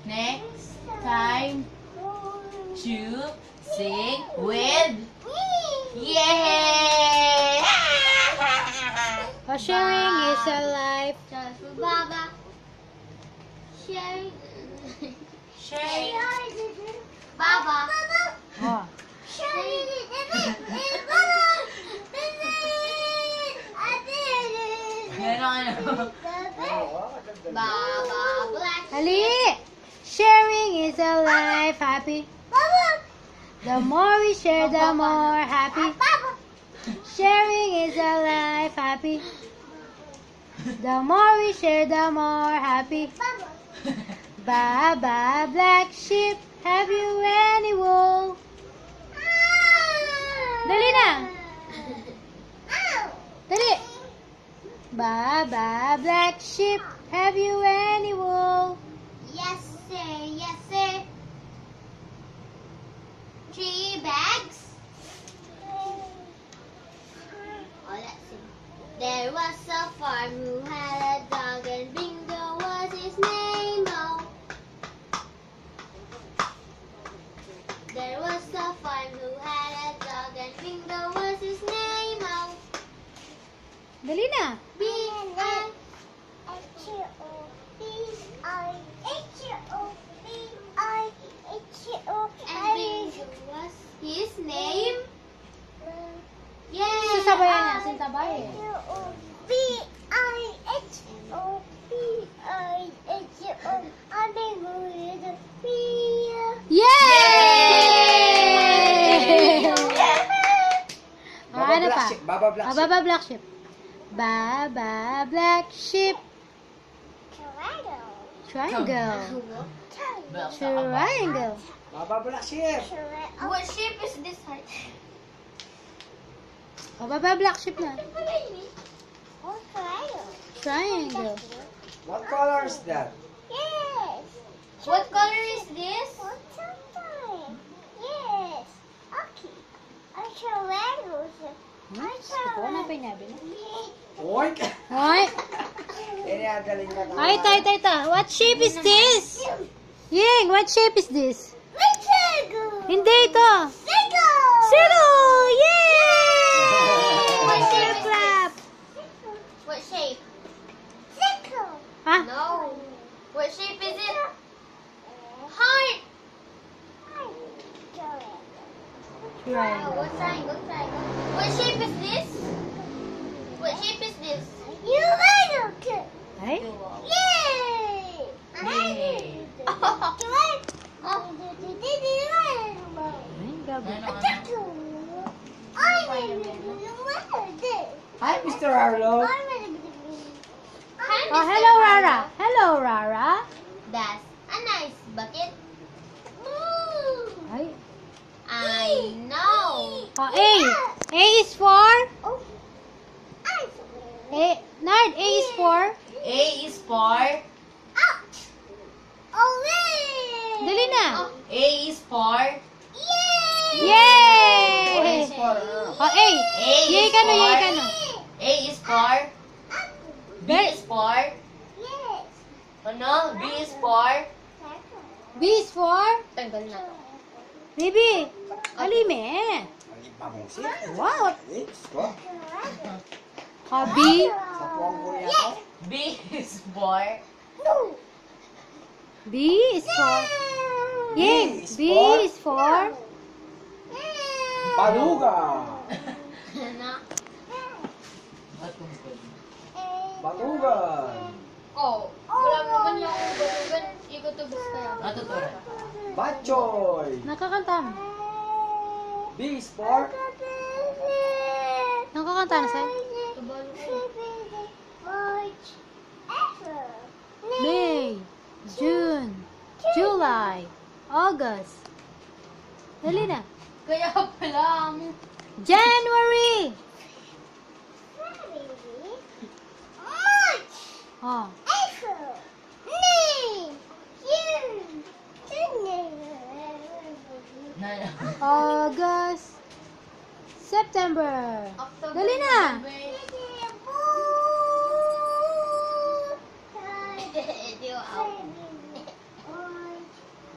Next time to sing with yay! Sharing is a life. Just for Baba. Sharing. Baba. Oh. Ganon. Baba Black. Ali! Sharing is a life. Happy. The more we share, the more happy. Sharing is a life. Happy. The more we share, the more happy. Baba, black sheep, have you any wool? Dali na! Dali! Baba, black sheep, have you any wool? Yes, sir. Yes, sir. 3 bags. Oh, let's see. There was a farm who had a dog, and Bingo was his name. Oh. There was a farm who had a dog, and Bingo was his name. Oh. Dali na! And Bingo was his name. Yeah. Sasabayan niya, sintabayan. Yay! Ano pa? Baba Black Sheep. Baba Black Sheep. Baba Black Sheep. Triangle. Triangle. Baba Black Sheep. What shape is this heart? O, Baba Black Sheep na. Triangle. What color is that? What color is this? Ito na pinabi na. Oink! Ay! Galing na. Ay, tay. What shape is this? Ying, what shape is this? Hindi ito. Circle! Yay! What shape is Clap! What shape? Ha? No. What shape is it? Heart. Triangle. What triangle? What shape is this? What shape is this? Ay? Ay, gabi. Hi, Mr. Arlo. Oh, hello, Rara. Hello, Rara. That's a nice bucket. Ay. I know. Oh, A. A is for? A. Nard, A is for? A is for Dali na. A is for Yay! For, Oh, A. A Yay is ka no, for yay ka no. A is for B is for ano? B is for B is for? Tanggal na. Baby. Alime. Wow. Oh, B. Sa puwang ko niya ako. B is for B is for? Yay. B is for? Baluga. Na. Batugan. Oh, wala naman yung balugan. Ikutubos kaya. Matutunan. Batchoy. Nakakanta mo. B is for Nakakanta na sa'yo? May, June, July, August. Dali na. Kaya pala mo. January. Oh. August, September. Dali na.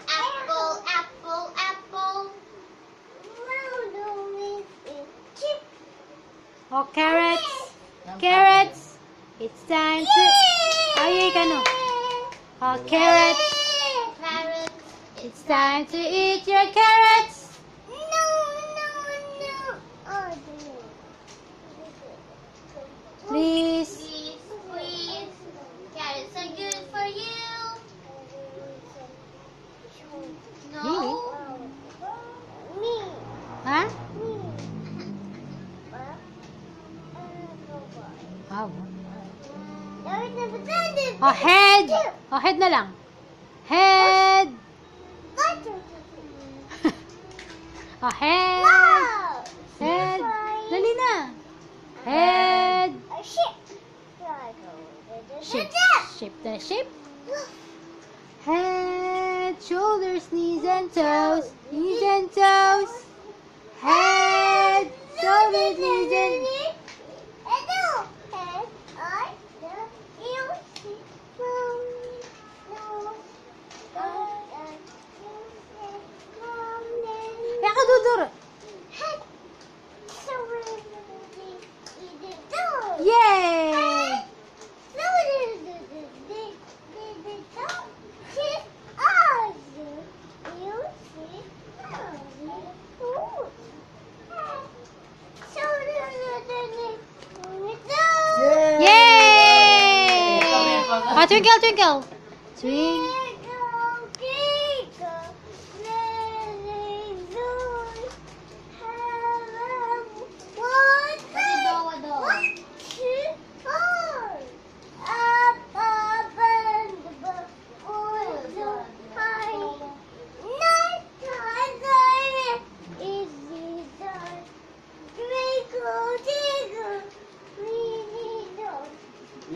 Apple, apple, apple. Oh, carrots. Carrots. It's time to... Ay, kano. Oh, carrots. Carrots. It's time to eat your carrots. No. Oh, Please. Please. Carrots are good for you. Really? No. Me. Ha? Oh. Oh, head. Oh, head na lang. Head. Oh, head. Head. Dali na. Head. Shape. Shape the shape. Head, shoulders, knees and toes. Knees and toes. Head, shoulders, knees and Ya ka dudur. Yay! Yay! Oh, twinkle, twinkle. Twinkle.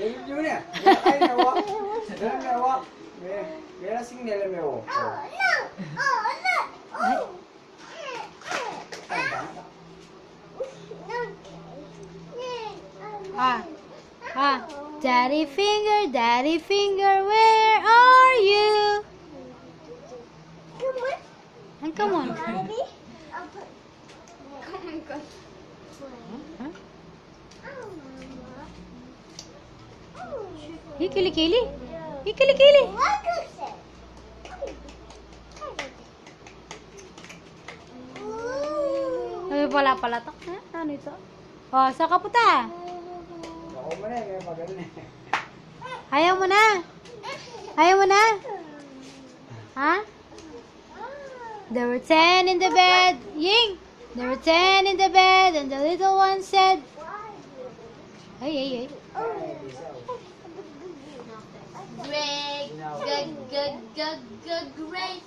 Yun ya. Ay nawa. Dalam nawa. Mera sing dalam nawa. Daddy finger, where are you? And come on. Huh? Hikili-kili. Hikili-kili. Ay, pala to. Ano ito? Oh, saan ka punta? Ako mo na may magaling. Ayaw mo na? Ayaw mo na? Ha? There were 10 in the bed. Ying! There were 10 in the bed, and the little one said, Ay. Great, great.